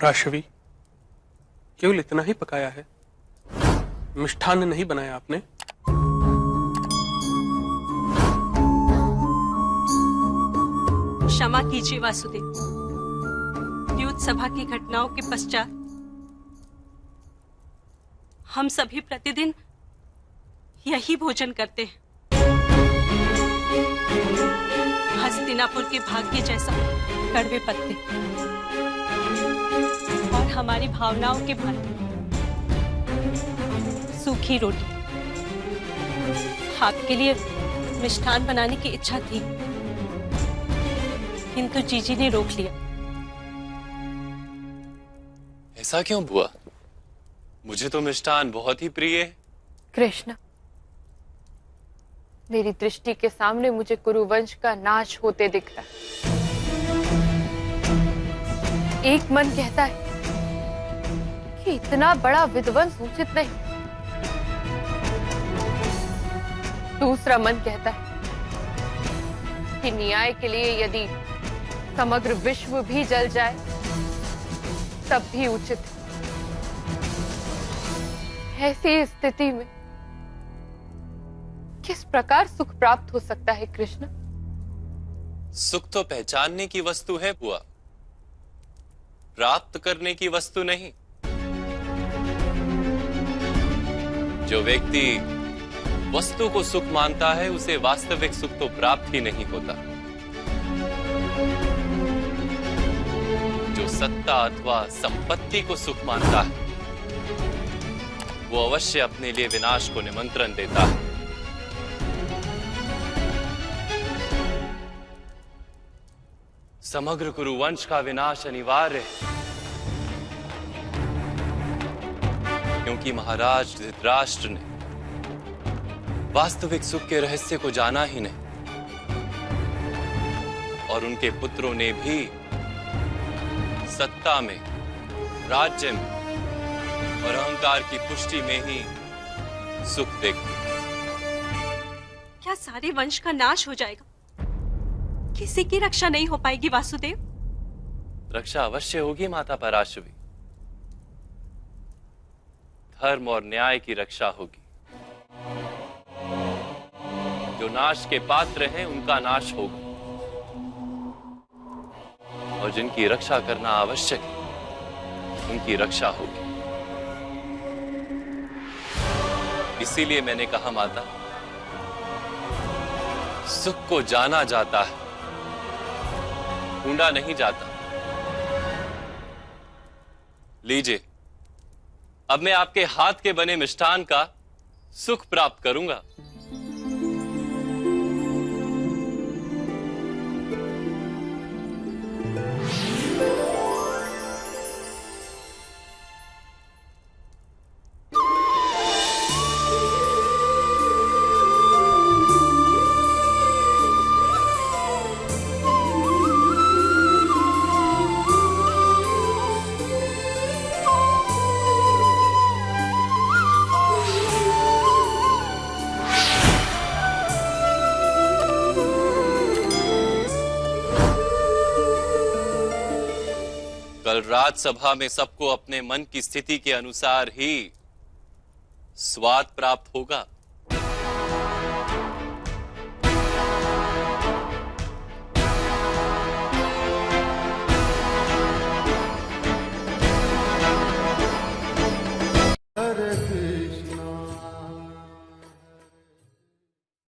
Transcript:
पराशवी, केवल इतना ही पकाया है? मिष्ठान्न नहीं बनाया आपने? क्षमा कीजिए वासुदेव। द्यूत सभा की घटनाओं के पश्चात हम सभी प्रतिदिन यही भोजन करते हैं। हस्तिनापुर के भाग्य जैसा कड़वे पत्ते और हमारी भावनाओं के भांति सूखी रोटी। आपके लिए मिष्ठान बनाने की इच्छा थी, किंतु जीजी ने रोक लिया। ऐसा क्यों बुआ? मुझे तो मिष्ठान बहुत ही प्रिय है। कृष्ण, मेरी दृष्टि के सामने मुझे कुरुवंश का नाश होते दिख रहा है। एक मन कहता है कि इतना बड़ा विध्वंस उचित नहीं, दूसरा मन कहता है कि न्याय के लिए यदि समग्र विश्व भी जल जाए तब भी उचित है। ऐसी स्थिति में किस प्रकार सुख प्राप्त हो सकता है कृष्ण? सुख तो पहचानने की वस्तु है बुआ, प्राप्त करने की वस्तु नहीं। जो व्यक्ति वस्तु को सुख मानता है उसे वास्तविक सुख तो प्राप्त ही नहीं होता। जो सत्ता अथवा संपत्ति को सुख मानता है वो अवश्य अपने लिए विनाश को निमंत्रण देता है। समग्र कुरुवंश का विनाश अनिवार्य है, क्योंकि महाराज धृतराष्ट्र ने वास्तविक सुख के रहस्य को जाना ही नहीं, और उनके पुत्रों ने भी सत्ता में, राज्य में और अहंकार की पुष्टि में ही सुख देखा। क्या सारे वंश का नाश हो जाएगा? किसी की रक्षा नहीं हो पाएगी वासुदेव? रक्षा अवश्य होगी माता पराशवी। धर्म और न्याय की रक्षा होगी। जो नाश के पात्र हैं उनका नाश होगा, और जिनकी रक्षा करना आवश्यक है उनकी रक्षा होगी। इसीलिए मैंने कहा माता, सुख को जाना जाता है, ढूंढा नहीं जाता। लीजिए, अब मैं आपके हाथ के बने मिष्ठान का सुख प्राप्त करूंगा। कल राजसभा में सबको अपने मन की स्थिति के अनुसार ही स्वाद प्राप्त होगा।